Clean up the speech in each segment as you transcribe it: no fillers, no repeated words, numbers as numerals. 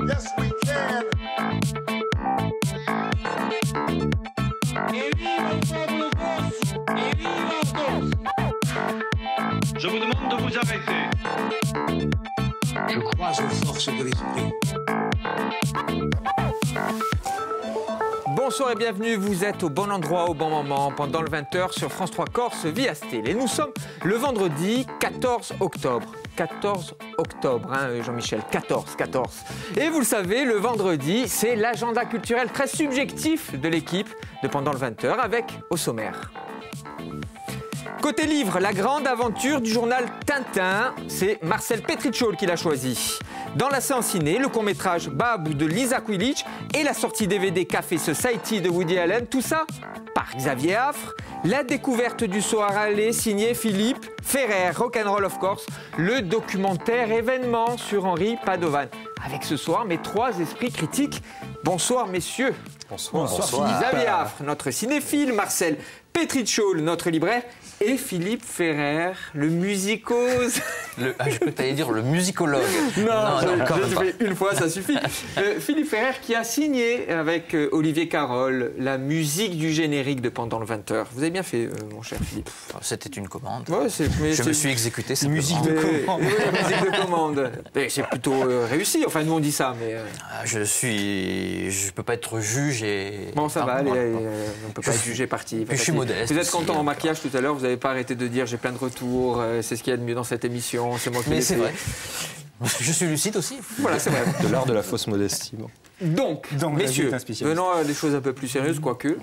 Yes, we can. Je vous demande de vous arrêter. Je crois aux forces de l'esprit. Bonsoir et bienvenue, vous êtes au bon endroit, au bon moment, pendant le 20h sur France 3 Corse via Steel. Et nous sommes le vendredi 14 octobre. 14 octobre, hein, Jean-Michel, 14. Et vous le savez, le vendredi, c'est l'agenda culturel très subjectif de l'équipe de Pendant le 20h avec au sommaire. Côté livre, la grande aventure du journal Tintin, c'est Marcel Petrichol qui l'a choisi. Dans la séance ciné, le court-métrage Babou de Lisa Kulic et la sortie DVD Café Society de Woody Allen, tout ça par Xavier Affre. La découverte du soir allé signé Philippe Ferrer, Rock'n'Roll of Course, le documentaire événement sur Henri Padovan. Avec ce soir mes trois esprits critiques. Bonsoir messieurs. Bonsoir. Xavier Affre, notre cinéphile, Marcel Petrichol, notre libraire, et Philippe Ferrer, le musicose. Je peux t'aller dire le musicologue. Non, je fais une fois, ça suffit. Philippe Ferrer qui a signé avec Olivier Carol la musique du générique de Pendant le 20h. Vous avez bien fait, mon cher Philippe. C'était une commande. Ouais, je me suis exécuté. C'est musique de commande. Oui, musique de commande. C'est plutôt réussi. Enfin, nous on dit ça, mais. Je peux pas être juge et. Bon, ça va. Allez, on peut pas être jugé parti. Puis je suis modeste. Vous êtes content en maquillage tout à l'heure. Vous n'avez pas arrêté de dire j'ai plein de retours. C'est ce qu'il y a de mieux dans cette émission. C'est moi qui l'ai fait. Mais c'est vrai. Je suis lucide aussi. Voilà, c'est vrai. De l'art de la fausse modestie. Bon. Donc messieurs, venons à des choses un peu plus sérieuses, quoique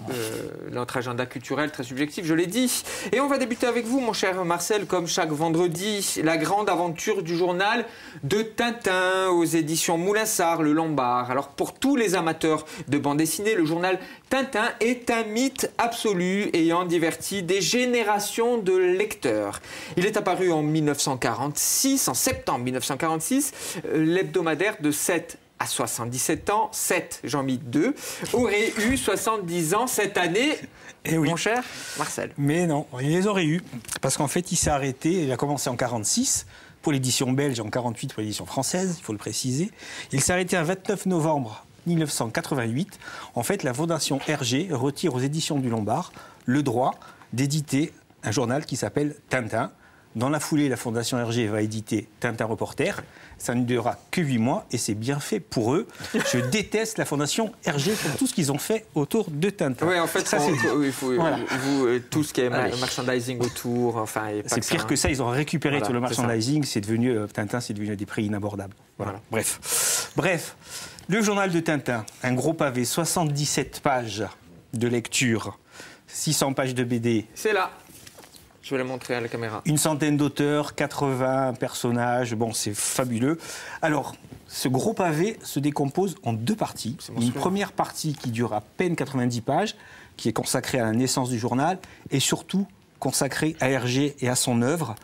notre agenda culturel très subjectif, je l'ai dit. Et on va débuter avec vous, mon cher Marcel, comme chaque vendredi, la grande aventure du journal de Tintin aux éditions Moulinsart, le Lombard. Alors pour tous les amateurs de bande dessinée, le journal Tintin est un mythe absolu ayant diverti des générations de lecteurs. Il est apparu en 1946, en septembre 1946, l'hebdomadaire de 7 à 77 ans, 7, j'en mis 2, aurait eu 70 ans cette année, oui. Mon cher Marcel. Mais non, il les aurait eu, parce qu'en fait, il s'est arrêté, il a commencé en 46, pour l'édition belge, en 48 pour l'édition française, il faut le préciser. Il s'est arrêté un 29 novembre 1988. En fait, la Fondation Hergé retire aux éditions du Lombard le droit d'éditer un journal qui s'appelle Tintin. Dans la foulée, la Fondation Hergé va éditer Tintin Reporter. Ça ne durera que 8 mois et c'est bien fait pour eux. Je déteste la Fondation Hergé pour tout ce qu'ils ont fait autour de Tintin. Oui, en fait, ça, il faut voilà. Tout ce qui est merchandising autour, enfin... C'est pire que ça, ils ont récupéré tout le merchandising. C'est devenu, Tintin, c'est devenu des prix inabordables. Voilà. Bref, le journal de Tintin, un gros pavé, 77 pages de lecture, 600 pages de BD. C'est là. Je vais la montrer à la caméra. Une centaine d'auteurs, 80 personnages, bon, c'est fabuleux. Alors, ce gros pavé se décompose en deux parties. Une première partie qui dure à peine 90 pages, qui est consacrée à la naissance du journal, et surtout consacrée à Hergé et à son œuvre,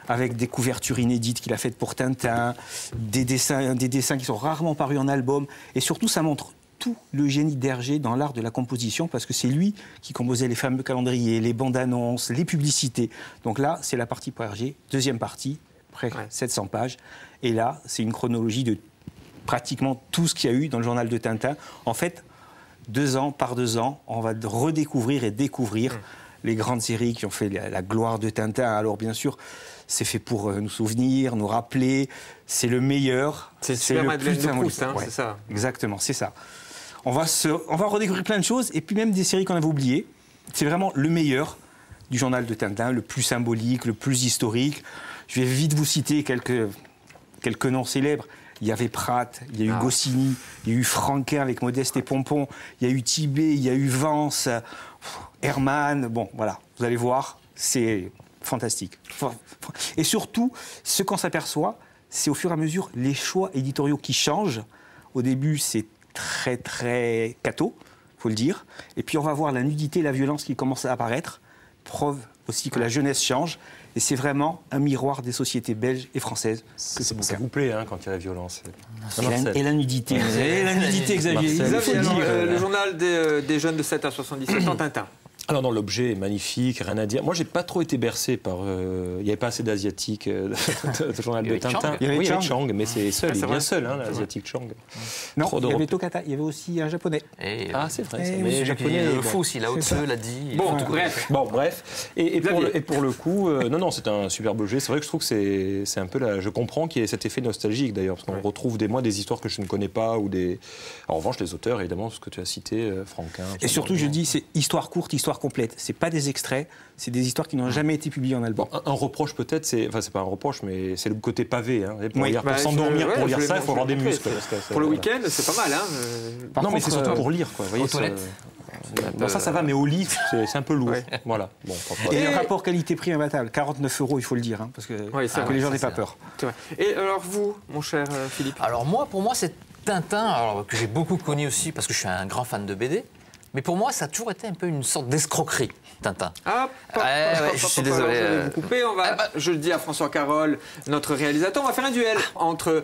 avec des couvertures inédites qu'il a faites pour Tintin, des dessins qui sont rarement parus en album, et surtout, ça montre tout le génie d'Hergé dans l'art de la composition, parce que c'est lui qui composait les fameux calendriers, les bandes annonces, les publicités. Donc là, c'est la partie pour Hergé. Deuxième partie, près 700 pages. Et là, c'est une chronologie de pratiquement tout ce qu'il y a eu dans le journal de Tintin. En fait, 2 ans par 2 ans, on va redécouvrir et découvrir les grandes séries qui ont fait la gloire de Tintin. Alors bien sûr, c'est fait pour nous souvenir, nous rappeler. C'est le meilleur. C'est le Madeleine de Proust, hein, c'est ça. Exactement, c'est ça. On va redécouvrir plein de choses, et puis même des séries qu'on avait oubliées. C'est vraiment le meilleur du journal de Tintin, le plus symbolique, le plus historique. Je vais vite vous citer quelques noms célèbres. Il y avait Pratt, il y a eu Goscinny, il y a eu Franquin avec Modeste et Pompon, il y a eu Tibet, il y a eu Vance, Herman. Bon, voilà, vous allez voir, c'est fantastique. Et surtout, ce qu'on s'aperçoit, c'est au fur et à mesure les choix éditoriaux qui changent. Au début, c'est très, très catho, il faut le dire. Et puis, on va voir la nudité et la violence qui commencent à apparaître. Preuve aussi que la jeunesse change. Et c'est vraiment un miroir des sociétés belges et françaises. Ça vous plaît quand il y a la violence. Et la nudité. Et la nudité, Xavier. Le journal des jeunes de 7 à 77 ans, Tintin. Alors non, l'objet est magnifique, rien à dire. Moi, j'ai pas trop été bercé par. Il n'y avait pas assez d'asiatiques de journal de Tintin. Il y avait Oui, il y avait Chang. Chang, mais c'est seul, il est vrai. bien seul, hein, l'asiatique Chang. Non, Trop il y avait d'Europe. Tokata, il y avait aussi un japonais. Et, Ah, c'est vrai, ça. Eh Mais oui, les japonais. le bon. faux aussi, Lao Tzu l'a dit. Bon, Tout- bref. Bon, bref. Et Xavier. pour le coup, non, c'est un superbe objet. C'est vrai que je trouve que c'est un peu là. Je comprends qu'il y ait cet effet nostalgique d'ailleurs, parce qu'on retrouve des histoires que je ne connais pas ou des. En revanche, les auteurs, évidemment, ce que tu as cité, Franquin. Et surtout, je dis, c'est histoire courte, histoire complète. C'est pas des extraits, c'est des histoires qui n'ont jamais été publiées en album. Un reproche peut-être, c'est pas un reproche, mais c'est le côté pavé. Hein. Pour, Oui. pour s'endormir, pour lire ça, il faut avoir des muscles. Pour le week-end, c'est pas mal. Hein. Non, mais c'est surtout pour lire, quoi. Vous voyez, aux toilettes. Bon, ça va, mais au lit, c'est un peu lourd. Ouais. Voilà. Bon, Et Et- un rapport qualité-prix imbattable, 49 €, il faut le dire, hein, parce que, Oui, c'est que vrai, les gens ça, n'aient pas c'est peur. C'est vrai. Et alors vous, mon cher Philippe? Alors moi, pour moi, c'est Tintin, alors, que j'ai beaucoup connu aussi parce que je suis un grand fan de BD. Mais pour moi, ça a toujours été un peu une sorte d'escroquerie, Tintin. Je suis désolé. Je vais vous couper. Je le dis à François Carole, notre réalisateur, on va faire un duel entre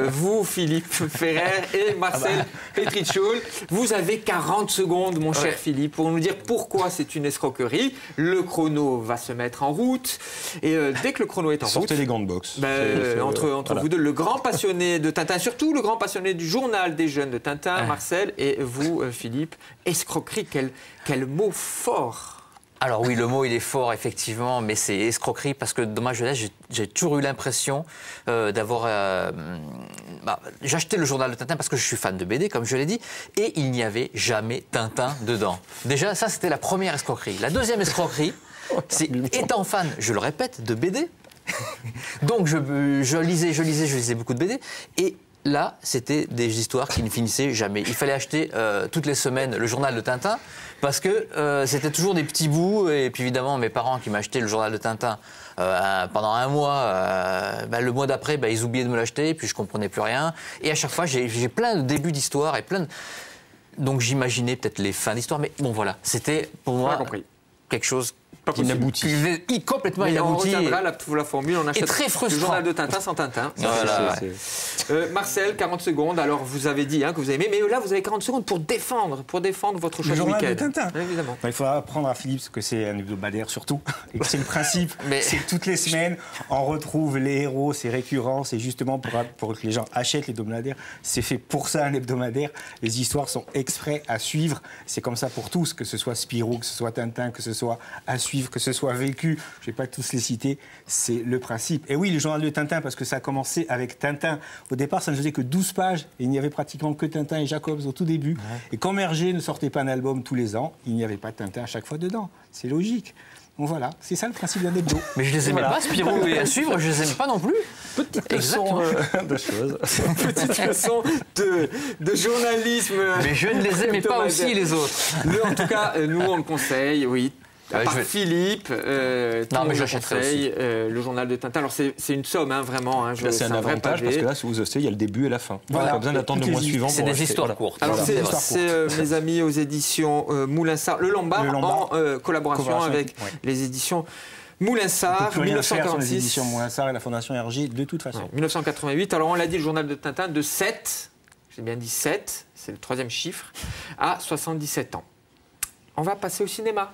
vous, Philippe Ferrer, et Marcel Petrichoul. Vous avez 40 secondes, mon cher Philippe, pour nous dire pourquoi c'est une escroquerie. Le chrono va se mettre en route. Et dès que le chrono est en route... Sortez les gants de boxe. entre voilà. vous deux, le grand passionné de Tintin, surtout le grand passionné du journal des jeunes de Tintin, Marcel, et vous, Philippe, escroquerie, quel mot fort. Alors oui, le mot il est fort effectivement, mais c'est escroquerie parce que dans ma jeunesse, j'ai toujours eu l'impression d'avoir... j'ai acheté le journal de Tintin parce que je suis fan de BD, comme je l'ai dit, et il n'y avait jamais Tintin dedans. Déjà, ça c'était la première escroquerie. La deuxième escroquerie, c'est étant fan, je le répète, de BD. Donc je lisais beaucoup de BD, et là, c'était des histoires qui ne finissaient jamais. Il fallait acheter toutes les semaines le journal de Tintin parce que c'était toujours des petits bouts. Et puis évidemment, mes parents qui m'achetaient le journal de Tintin pendant un mois, le mois d'après, ils oubliaient de me l'acheter. Et puis je comprenais plus rien. Et à chaque fois, j'ai plein de débuts d'histoire et plein de... Donc j'imaginais peut-être les fins d'histoire. Mais bon, voilà, c'était pour moi quelque chose Qui n'aboutit. complètement Mais on inabouti. retiendra la formule, on achète très le frustrant. journal de Tintin sans Tintin. Voilà, Marcel, 40 secondes. Alors, vous avez dit que vous avez aimé, mais là, vous avez 40 secondes pour défendre votre choix Le du journal de week-end. Tintin. Évidemment. Il faudra apprendre à Philippe que c'est un hebdomadaire surtout, et que c'est le principe. Mais- C'est que toutes les semaines, on retrouve les héros, c'est récurrent, c'est justement pour que les gens achètent l'hebdomadaire. C'est fait pour ça un hebdomadaire. Les histoires sont exprès à suivre. C'est comme ça pour tous, que ce soit Spirou, que ce soit Tintin, que ce soit à suivre, que ce soit vécu. Je ne vais pas tous les citer. C'est le principe. Et oui, le journal de Tintin, parce que ça a commencé avec Tintin. Au départ, ça ne faisait que 12 pages. Et il n'y avait pratiquement que Tintin et Jacobs au tout début. Et quand Hergé ne sortait pas un album tous les ans, il n'y avait pas Tintin à chaque fois dedans. C'est logique. Bon voilà, c'est ça le principe d'un hebdo. Mais je les aimais pas, Spirou et à suivre, je les aime pas non plus. Petite Exactement. leçon de choses. Petite leçon de journalisme. Mais je ne les aimais pas aussi, les autres. En tout cas, nous, on le conseille, oui. Ouais, Par je vais- Philippe, tout Non, le mais monde le j'achèterai conseille, le journal de Tintin. Alors, c'est une somme, vraiment. Hein, Là, c'est un vrai avantage pavé. parce que là, si vous osez, il y a le début et la fin. Voilà. Pas besoin d'attendre le Toutes mois les suivant. C'est pour des acheter. histoires Voilà. courtes. Alors, Voilà. c'est mes amis aux éditions Moulinsart, le Lombard, Le Lombard. en collaboration avec ouais. les éditions On ne Moulinsart, peut plus rien faire sur les 1946. éditions Moulinsart et la Fondation Hergé de toute façon. 1988, alors on l'a dit, le journal de Tintin, de 7, j'ai bien dit 7, c'est le troisième chiffre, à 77 ans. On va passer au cinéma.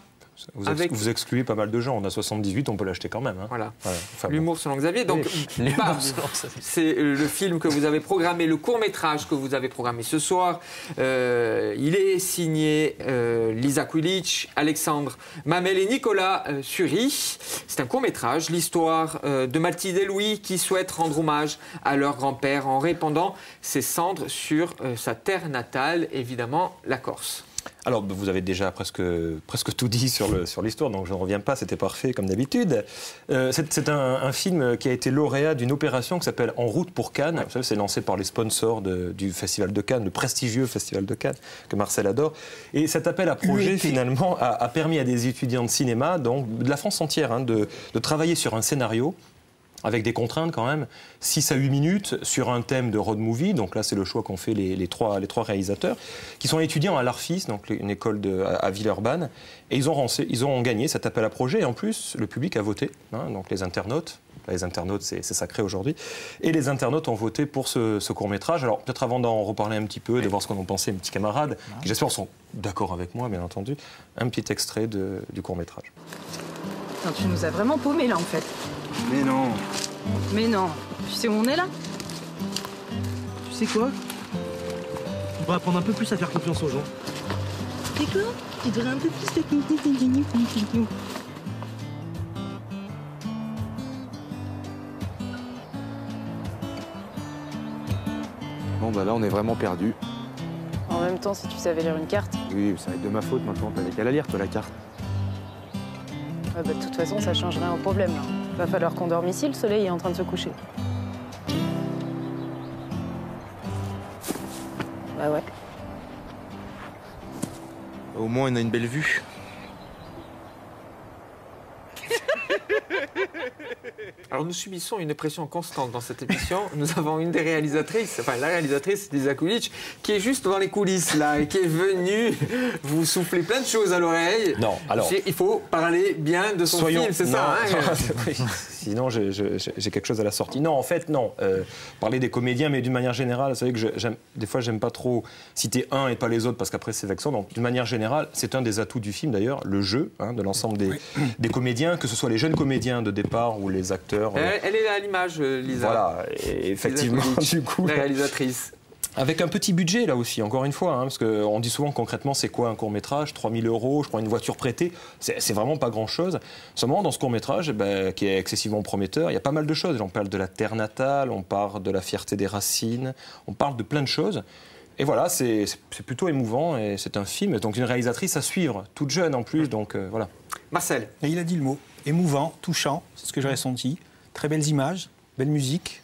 Vous excluez pas mal de gens. On a 78, on peut l'acheter quand même. Hein. Voilà. Enfin, bon. L'humour selon Xavier. Donc, L'humour bam, selon Xavier. c'est le film que vous avez programmé, le court-métrage que vous avez programmé ce soir. Il est signé Lisa Kulic, Alexandre Mamel et Nicolas Suri. C'est un court-métrage, l'histoire de Mathilde et Louis qui souhaitent rendre hommage à leur grand-père en répandant ses cendres sur sa terre natale, évidemment la Corse. Alors, vous avez déjà presque tout dit sur l'histoire, donc je ne reviens pas, c'était parfait comme d'habitude. C'est un film qui a été lauréat d'une opération qui s'appelle En route pour Cannes. Vous savez, c'est lancé par les sponsors du Festival de Cannes, le prestigieux Festival de Cannes, que Marcel adore. Et cet appel à projet, finalement, a permis à des étudiants de cinéma, donc de la France entière, de travailler sur un scénario avec des contraintes quand même, 6 à 8 minutes sur un thème de road movie. Donc là, c'est le choix qu'ont fait les trois réalisateurs, qui sont étudiants à l'Arfis, donc une école à Villeurbanne. Et ils ont gagné cet appel à projet. Et en plus, le public a voté, hein, donc les internautes. Les internautes, c'est sacré aujourd'hui. Et les internautes ont voté pour ce court-métrage. Alors, peut-être avant d'en reparler un petit peu, de voir ce qu'en ont pensé mes petits camarades, qui j'espère sont d'accord avec moi, bien entendu, un petit extrait du court-métrage. Putain, tu nous as vraiment paumés là en fait. Mais non. Mais non, tu sais où on est là? Tu sais quoi? On va apprendre un peu plus à faire confiance aux gens. C'est quoi? Tu devrais un peu plus te... Bon bah là on est vraiment perdu. En même temps, si tu savais lire une carte, Oui, ça va être de ma faute maintenant, t'avais qu'à la lire toi la carte. ouais, bah, de toute façon, ça change rien au problème là. Va falloir qu'on dorme ici, le soleil est en train de se coucher. Bah ouais. Au moins, on a une belle vue. Alors nous subissons une pression constante dans cette émission. Nous avons une des réalisatrices, enfin la réalisatrice Lisa Kulic, qui est juste dans les coulisses là et qui est venue vous souffler plein de choses à l'oreille. Non, alors... Il faut parler bien de son film, c'est ça hein Oui, sinon j'ai quelque chose à la sortie. Non, en fait, non. Parler des comédiens, mais d'une manière générale, vous savez que des fois, j'aime pas trop citer un et pas les autres parce qu'après, c'est vexant. Donc, d'une manière générale, c'est un des atouts du film d'ailleurs, le jeu hein, de l'ensemble des comédiens, que ce soit les jeunes comédiens de départ ou les acteurs. Elle est à l'image, Lisa. Voilà, et effectivement, du coup. La réalisatrice. Avec un petit budget, là aussi, encore une fois, hein, parce qu'on dit souvent concrètement, c'est quoi un court-métrage? 3 000 €, je prends une voiture prêtée, c'est vraiment pas grand-chose. Seulement, dans ce court-métrage, qui est excessivement prometteur, il y a pas mal de choses. On parle de la terre natale, on parle de la fierté des racines, on parle de plein de choses. Et voilà, c'est plutôt émouvant, et c'est un film, donc une réalisatrice à suivre, toute jeune en plus, donc voilà. Marcel. Et il a dit le mot. Émouvant, touchant, c'est ce que j'ai ressenti. Très belles images, belle musique.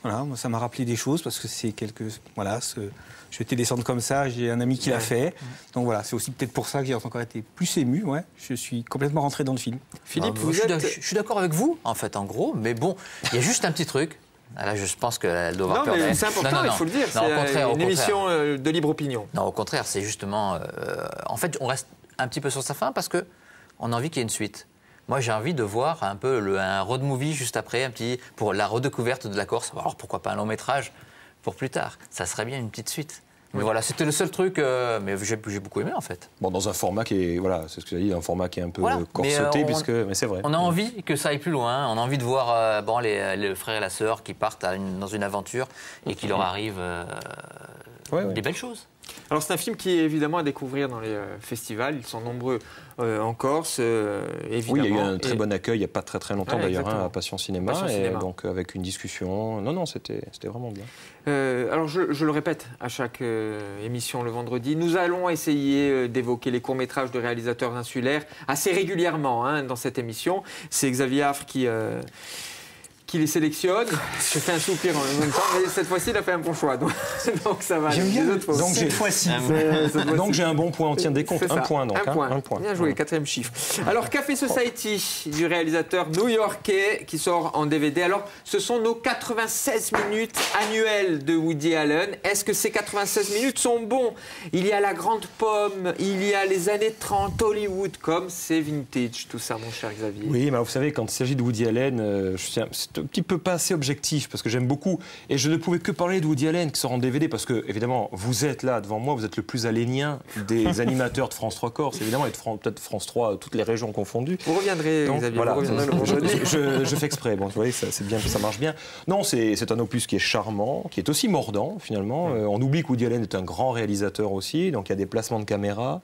Voilà, moi, ça m'a rappelé des choses parce que c'est voilà, je vais descendre comme ça, j'ai un ami qui l'a fait. Donc voilà, c'est aussi peut-être pour ça que j'ai encore été plus ému. Ouais. Je suis complètement rentré dans le film. Philippe, Je suis d'accord avec vous, en fait, en gros, mais bon, il y a juste un petit truc. Là, je pense qu'elle doit avoir peur. Non, mais c'est important, il faut le dire. C'est une émission de libre opinion. Non, au contraire, c'est justement... en fait, on reste un petit peu sur sa fin parce qu'on a envie qu'il y ait une suite. Moi, j'ai envie de voir un peu un road movie juste après, pour la redécouverte de la Corse. Alors, pourquoi pas un long métrage pour plus tard? Ça serait bien une petite suite. Mais voilà, c'était le seul truc, mais j'ai beaucoup aimé en fait. Bon, dans un format qui est, voilà, c'est ce que j'ai dit, un format qui est un peu voilà, corseté, mais c'est vrai. On a envie que ça aille plus loin, on a envie de voir le frère et la sœur qui partent dans une aventure et qu'il leur arrive des belles choses. Alors c'est un film qui est évidemment à découvrir dans les festivals, ils sont nombreux en Corse, évidemment. Oui, il y a eu un très bon accueil il n'y a pas très longtemps d'ailleurs à Passion Cinéma, Cinéma. Donc avec une discussion, non, c'était vraiment bien. Alors je le répète à chaque émission le vendredi, nous allons essayer d'évoquer les courts-métrages de réalisateurs insulaires assez régulièrement dans cette émission. C'est Xavier Affre qui les sélectionne. Je fais un soupir en même temps, mais cette fois-ci, il a fait un bon choix. Donc ça va. J'aime bien. Donc cette fois-ci. Donc j'ai un bon point, on tient des comptes. Un point, donc. Un point. Bien joué, 4e chiffre. Alors, Café Society, du réalisateur new-yorkais, qui sort en DVD. Alors, ce sont nos 96 minutes annuelles de Woody Allen. Est-ce que ces 96 minutes sont bons? Il y a La Grande Pomme, il y a les années 30, Hollywood, comme c'est vintage, tout ça, mon cher Xavier. Oui, mais vous savez, quand il s'agit de Woody Allen, c'est un petit peu pas assez objectif parce que j'aime beaucoup et je ne pouvais que parler de Woody Allen qui sort en DVD parce que évidemment vous êtes là devant moi, vous êtes le plus alénien des animateurs de France 3 Corse évidemment et peut-être France 3 toutes les régions confondues. Vous reviendrez Xavier, voilà, vous reviendrez je fais exprès, bon, vous voyez c'est bien, ça marche bien. Non, c'est un opus qui est charmant, qui est aussi mordant finalement. On oublie que Woody Allen est un grand réalisateur aussi, donc il y a des placements de caméra.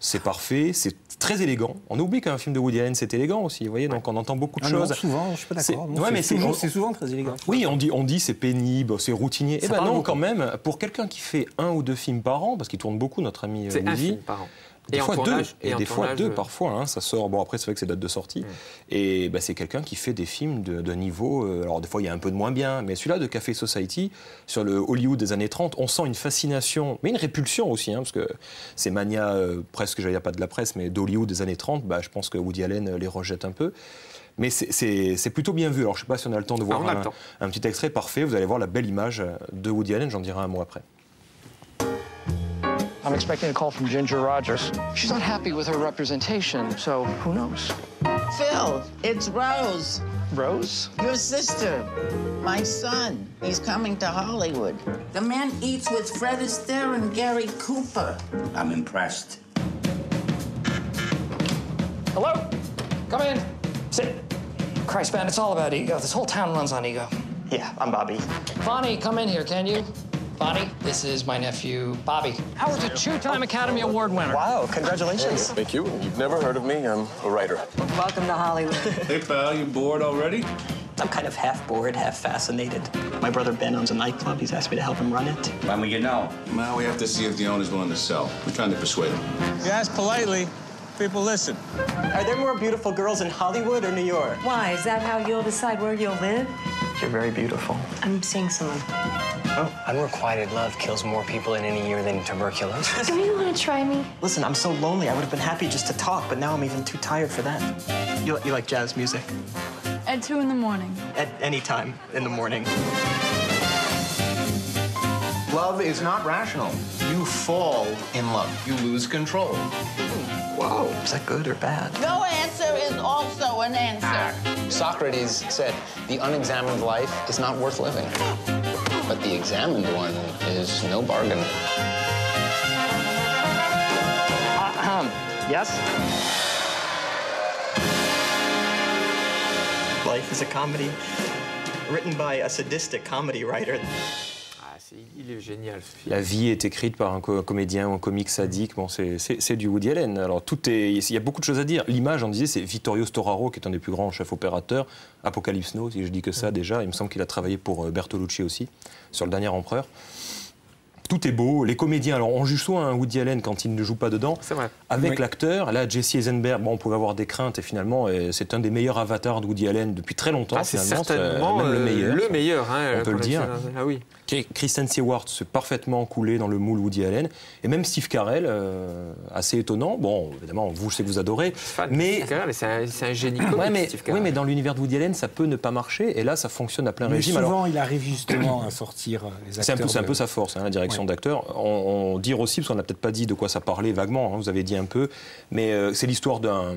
C'est parfait, c'est très élégant. On oublie qu'un film de Woody Allen, c'est élégant aussi, vous voyez, donc on entend beaucoup de choses. Non, souvent, je suis pas d'accord. Ouais, mais c'est souvent très élégant. Oui, on dit c'est pénible, c'est routinier. Eh ben non, beaucoup. quand même, pour quelqu'un qui fait 1 ou 2 films par an, parce qu'il tourne beaucoup, notre ami c'est Woody. un film par an. Des fois tournage, deux, et des fois deux parfois, ça sort. Bon, après, c'est vrai que c'est date de sortie. Et c'est quelqu'un qui fait des films de niveau. Alors, des fois, il y a un peu de moins bien, mais celui-là de Café Society, sur le Hollywood des années 30, on sent une fascination, mais une répulsion aussi, parce que ces manias, presque, j'allais dire pas de la presse, mais d'Hollywood des années 30, je pense que Woody Allen les rejette un peu. Mais c'est plutôt bien vu. Alors, je ne sais pas si on a le temps de voir un petit extrait parfait. Vous allez voir la belle image de Woody Allen. J'en dirai un mot après. I'm expecting a call from Ginger Rogers. She's not happy with her representation, so who knows? Phil, it's Rose. Rose? Your sister. My son. He's coming to Hollywood. The man eats with Fred Astaire and Gary Cooper. I'm impressed. Hello? Come in. Sit. Christ, man, it's all about ego. This whole town runs on ego. Yeah, I'm Bobby. Bonnie, come in here, can you? Bonnie, this is my nephew, Bobby. Howard's a two-time Academy Award winner. Wow, congratulations. Thank you. You've never heard of me. I'm a writer. Welcome to Hollywood. Hey, pal, you bored already? I'm kind of half bored, half fascinated. My brother Ben owns a nightclub. He's asked me to help him run it. When will you know? Well, we have to see if the owner's willing to sell. We're trying to persuade him. You ask politely, people listen. Are there more beautiful girls in Hollywood or New York? Why? Is that how you'll decide where you'll live? You're very beautiful. I'm seeing someone. Oh, unrequited love kills more people in any year than tuberculosis. Do you want to try me? Listen, I'm so lonely. I would have been happy just to talk, but now I'm even too tired for that. You like jazz music? At 2 in the morning. At any time in the morning. Love is not rational. You fall in love. You lose control. Whoa, is that good or bad? No answer is also an answer. Socrates said, the unexamined life is not worth living. But the examined one is no bargain. Yes? Life is a comedy written by a sadistic comedy writer. Il est génial, ce film. La vie est écrite par un comédien ou un comique sadique. Bon, c'est du Woody Allen. Alors, il y a beaucoup de choses à dire. L'image, on disait, c'est Vittorio Storaro, qui est un des plus grands chefs opérateurs. Apocalypse Now, si je dis que ça, déjà. Il me semble qu'il a travaillé pour Bertolucci aussi, sur Le Dernier Empereur. Tout est beau, les comédiens, alors on juge soit un Woody Allen quand il ne joue pas dedans, avec l'acteur, là Jesse Eisenberg, bon, on pouvait avoir des craintes et finalement c'est un des meilleurs avatars de Woody Allen depuis très longtemps. C'est certainement même le meilleur, on peut le dire. Ah oui. Kristen Stewart s'est parfaitement coulé dans le moule Woody Allen, et même Steve Carell, assez étonnant. Bon, évidemment, vous, je sais que vous adorez, mais c'est un génie comique, Steve Carell. Oui, mais dans l'univers de Woody Allen, ça peut ne pas marcher, et là, ça fonctionne à plein régime. Souvent, il arrive justement à sortir les acteurs. C'est un peu sa force, la direction d'acteur. On dire aussi, parce qu'on n'a peut-être pas dit de quoi ça parlait vaguement, vous avez dit un peu, mais c'est l'histoire d'un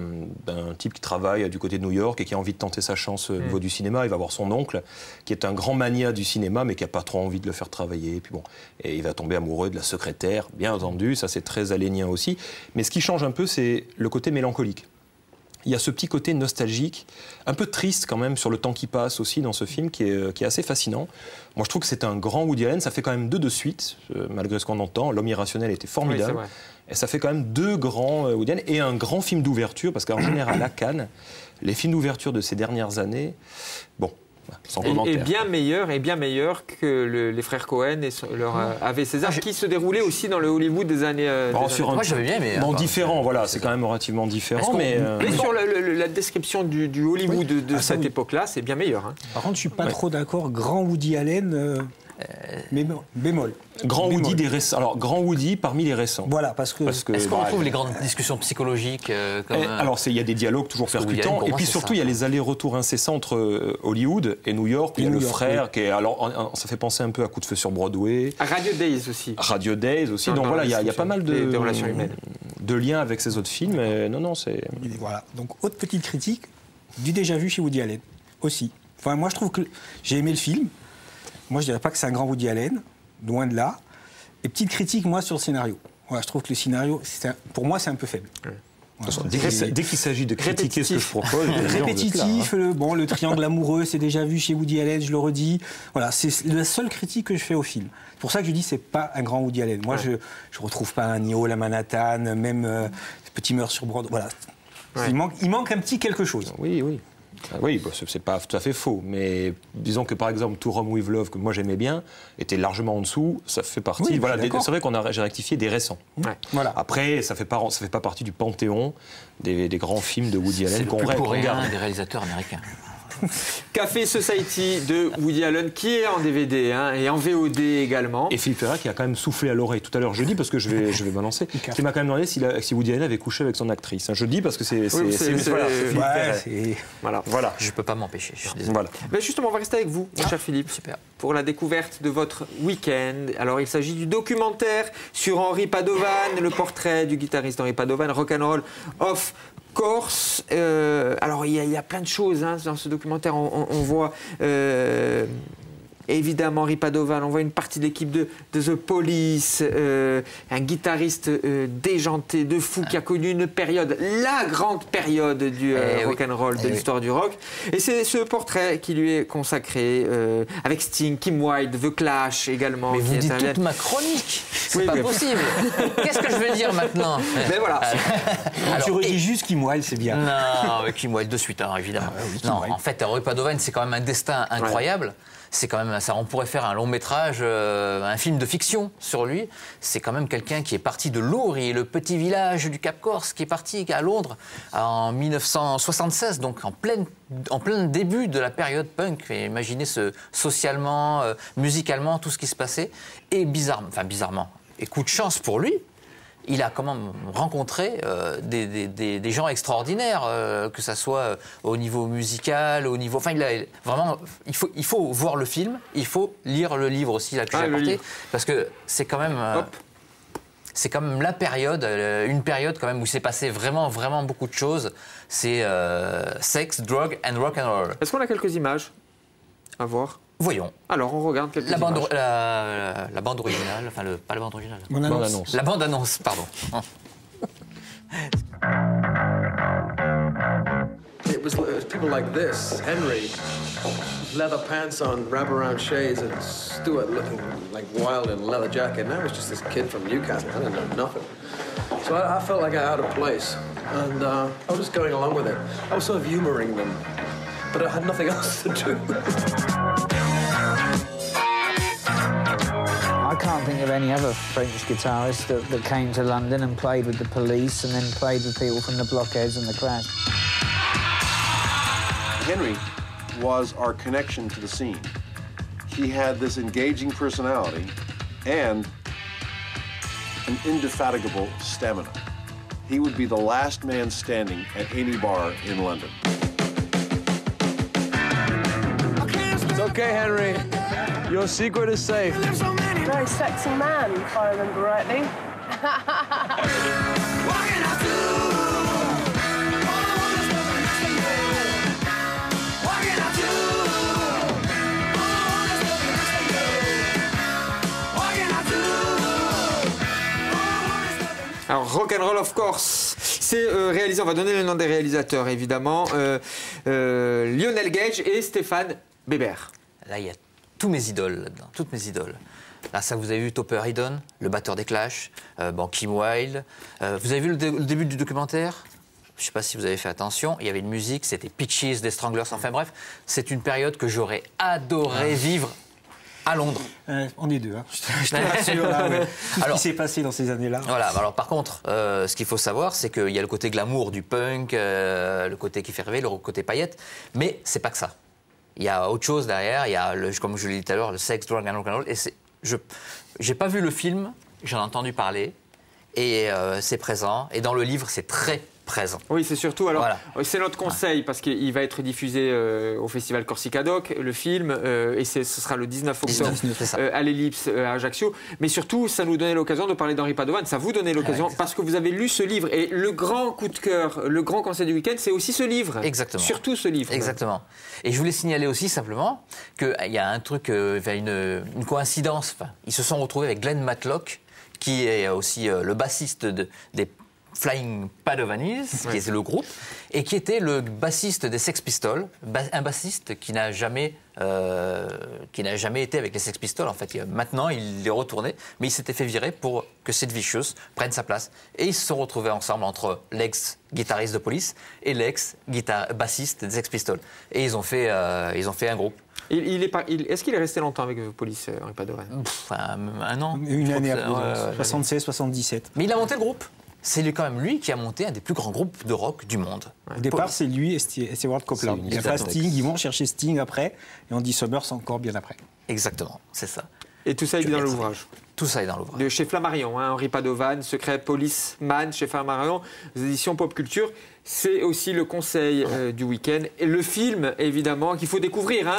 type qui travaille du côté de New York et qui a envie de tenter sa chance au niveau du cinéma. Il va voir son oncle, qui est un grand mania du cinéma, mais qui n'a pas trop envie de le faire travailler. Et puis bon, et il va tomber amoureux de la secrétaire, bien entendu, ça c'est très alénien aussi. Mais ce qui change un peu, c'est le côté mélancolique. Il y a ce petit côté nostalgique, un peu triste quand même sur le temps qui passe aussi dans ce film qui est assez fascinant. Moi je trouve que c'est un grand Woody Allen, ça fait quand même 2 de suite, malgré ce qu'on entend. L'Homme irrationnel était formidable. Oui, et ça fait quand même 2 grands Woody Allen et un grand film d'ouverture, parce qu'en général à Cannes, les films d'ouverture de ces dernières années, bon... Sans commentaire. Et bien meilleur que les frères Cohen et leur Ave César, qui se déroulait aussi dans le Hollywood des années. Moi j'avais bien aimé. Bon, différent, voilà, c'est quand même relativement différent. Mais sur la description du Hollywood de cette époque-là, c'est bien meilleur. Hein. Par contre, je suis pas trop d'accord. Grand Woody Allen. Bémol. Grand Woody des récents. Alors, Grand Woody parmi les récents. Voilà, parce que est-ce qu'on retrouve les grandes discussions psychologiques Alors, il y a des dialogues toujours percutants. Et puis surtout, il y a les allers-retours incessants entre Hollywood et New York. Il y a le frère qui est. Alors, ça fait penser un peu à Coup de feu sur Broadway. À Radio Days aussi. Radio Days aussi. Donc voilà, il y a pas mal de relations humaines. De liens avec ces autres films. Non, c'est. Voilà. Donc, autre petite critique du déjà-vu chez Woody Allen aussi. Enfin, moi, je trouve que j'ai aimé le film. Moi, je dirais pas que c'est un grand Woody Allen, loin de là. Et petite critique, moi, sur le scénario. Voilà, je trouve que le scénario, pour moi, c'est un peu faible. Voilà, dès qu'il s'agit de critiquer ce que je propose... Répétitif, le triangle amoureux, c'est déjà vu chez Woody Allen, je le redis. Voilà, c'est la seule critique que je fais au film. C'est pour ça que je dis c'est pas un grand Woody Allen. Moi, je retrouve pas un Neo, la Manhattan, même Petit meurtre sur Broadway. Voilà. Il manque un petit quelque chose. Oui. Oui, c'est pas tout à fait faux, mais disons que par exemple To Rome With Love, que moi j'aimais bien, était largement en dessous, ça fait partie. Oui, voilà, c'est vrai j'ai rectifié des récents. Ouais. Voilà. Après, ça fait pas partie du panthéon des grands films de Woody Allen qu'on regarde. C'est des réalisateurs américains. Café Society de Woody Allen, qui est en DVD et en VOD également. Et Philippe Ferrat qui a quand même soufflé à l'oreille tout à l'heure, je dis parce que je vais balancer, qui m'a quand même demandé si Woody Allen avait couché avec son actrice. Je dis parce que c'est Philippe Ferrat. Voilà. Je peux pas m'empêcher. Je suis désolé. Voilà. Mais justement, on va rester avec vous, mon cher Philippe. Super. Pour la découverte de votre week-end. Alors, il s'agit du documentaire sur Henri Padovan, le portrait du guitariste Henri Padovan, Rock'n'Roll of Course. Alors, il y a plein de choses dans ce documentaire. On voit évidemment Henri Padovan, on voit une partie de l'équipe de The Police, un guitariste déjanté, de fou, qui a connu une période, la grande période du rock'n'roll, de l'histoire du rock. Et c'est ce portrait qui lui est consacré, avec Sting, Kim Wilde, The Clash également. Mais vous dites toute ma chronique, c'est pas possible. Qu'est-ce que je vais dire maintenant? Mais voilà. Alors, tu redis juste Kim Wilde, c'est bien. Non, mais Kim Wilde de suite, évidemment. Non, en fait, Henri Padovan, c'est quand même un destin incroyable. C'est quand même ça. On pourrait faire un long métrage, un film de fiction sur lui. C'est quand même quelqu'un qui est parti de Lowry, le petit village du Cap Corse, qui est parti à Londres en 1976, donc en plein début de la période punk. Et imaginez socialement, musicalement, tout ce qui se passait. Et bizarrement, et coup de chance pour lui, il a quand même rencontré des gens extraordinaires, que ça soit au niveau musical, au niveau... Enfin, il faut voir le film, il faut lire le livre aussi là, que j'ai apporté, parce que c'est quand même... c'est quand même la période, une période quand même où il s'est passé vraiment beaucoup de choses. C'est sex, drug and rock and roll. Est-ce qu'on a quelques images à voir? Voyons. Alors, on regarde quelques images. La bande originale, enfin, pas la bande originale. Bande-annonce. La bande-annonce, pardon. It was people like this, Henry, leather pants on, wraparound shades, and Stuart looking like wild in a leather jacket. And I was just this kid from Newcastle. I didn't know nothing. So I felt like I had a place, and I was just going along with it. I was sort of humoring them, but I had nothing else to do. I can't think of any other French guitarist that came to London and played with the Police and then played with people from the Blockheads and the Clash. Henry was our connection to the scene. He had this engaging personality and an indefatigable stamina. He would be the last man standing at any bar in London. It's okay, Henry. Your secret is safe. Very sexy man, if I remember rightly. Alors, Rock'n'Roll of Course, c'est réalisé, on va donner le nom des réalisateurs évidemment, Lionel Gage et Stéphane Bébert. Là, il y a tous mes idoles là-dedans, toutes mes idoles. Là, ça, vous avez vu Topper Headon, le batteur des Clash, Kim Wilde. Vous avez vu le début du documentaire? Je ne sais pas si vous avez fait attention, il y avait une musique, c'était Peaches des Stranglers, enfin bref, c'est une période que j'aurais adoré vivre à Londres. On est deux, je te rassure. Là, ouais. Tout ce qui s'est passé dans ces années-là. Voilà, alors par contre, ce qu'il faut savoir, c'est qu'il y a le côté glamour du punk, le côté qui fait rêver, le côté paillette, mais c'est pas que ça. Il y a autre chose derrière, il y a, comme je l'ai dit tout à l'heure, le sex, drug and rock'n'roll. Et j'ai pas vu le film, j'en ai entendu parler, et c'est présent. Et dans le livre, c'est très présent. Oui, c'est surtout, alors, voilà. C'est notre conseil, parce qu'il va être diffusé au Festival Corsica Doc, le film, et ce sera le 19 octobre à l'Ellipse à Ajaccio. Mais surtout, ça nous donnait l'occasion de parler d'Henri Padovan, ça vous donnait l'occasion, parce que vous avez lu ce livre. Et le grand coup de cœur, le grand conseil du week-end, c'est aussi ce livre. Exactement. Surtout ce livre. Exactement. Et je voulais signaler aussi simplement qu'il y a un truc, une coïncidence. Enfin, ils se sont retrouvés avec Glenn Matlock, qui est aussi le bassiste des Flying Padovanis, qui est le groupe, et qui était le bassiste des Sex Pistols, un bassiste qui n'a jamais été avec les Sex Pistols. En fait, maintenant, il est retourné, mais il s'était fait virer pour que Sid Vicious prenne sa place. Et ils se sont retrouvés ensemble entre l'ex-guitariste de Police et l'ex-bassiste des Sex Pistols. Et ils ont fait un groupe. Est-ce qu'il est resté longtemps avec Police, Henri Padovan? Un an. Une année après, 76, 77. Mais il a monté le groupe. c'est quand même lui qui a monté un des plus grands groupes de rock du monde. Au départ, c'est lui et Stewart Copeland. Il n'y a pas Sting, ils vont chercher Sting après, et Andy Summers encore bien après. Exactement, c'est ça. Et tout ça est dans l'ouvrage. Tout ça est dans l'ouvrage. De chez Flammarion, Henri Padovan, Secret Policeman, chez Flammarion, aux éditions Pop Culture. C'est aussi le conseil du week-end. Et le film, évidemment, qu'il faut découvrir.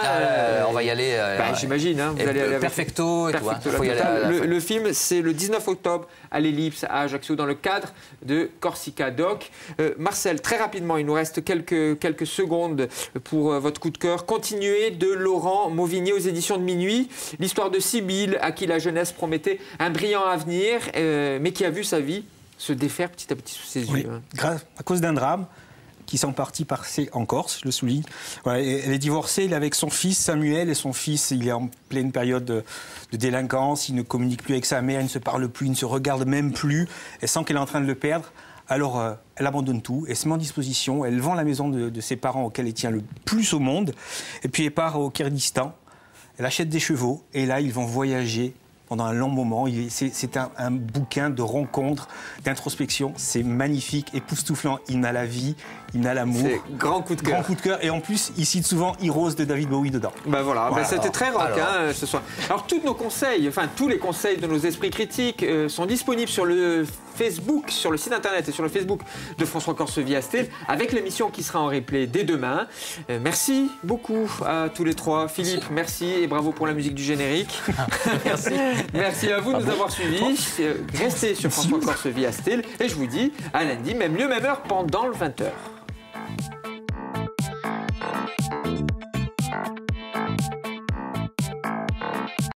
On va y aller. J'imagine. Vous allez aller avec Perfecto et tout. Faut y aller le film, c'est le 19 octobre à l'Ellipse à Ajaccio, dans le cadre de Corsica Doc. Marcel, très rapidement, il nous reste quelques secondes pour votre coup de cœur. Continuez de Laurent Mauvigné aux éditions de Minuit. L'histoire de Sibylle, à qui la jeunesse promettait un brillant avenir, mais qui a vu sa vie se défaire petit à petit sous ses yeux. À cause d'un drame qui sont partis passer en Corse, je le souligne. Voilà, elle est divorcée, elle est avec son fils Samuel, et son fils, il est en pleine période de délinquance, il ne communique plus avec sa mère, il ne se parle plus, il ne se regarde même plus, elle sent qu'elle est en train de le perdre. Alors, elle abandonne tout, elle se met en disposition, elle vend la maison de ses parents auxquels elle tient le plus au monde, et puis elle part au Kyrgyzstan, elle achète des chevaux, et là, ils vont voyager pendant un long moment. C'est un bouquin de rencontres, d'introspection. C'est magnifique, époustouflant. Il a la vie, il a l'amour. C'est grand coup de cœur. Grand coup de cœur. Et en plus, il cite souvent Heroes de David Bowie dedans. Voilà. C'était très rock ce soir. Alors, tous nos conseils, tous les conseils de nos esprits critiques sont disponibles sur le Facebook, sur le site internet et sur le Facebook de François Corse-Vie Astel, avec l'émission qui sera en replay dès demain. Merci beaucoup à tous les trois. Philippe, merci et bravo pour la musique du générique. Merci. Merci à vous de nous avoir suivis. Restez sur François Corse-Vie Astel et je vous dis à lundi, même lieu, même heure, pendant le 20h.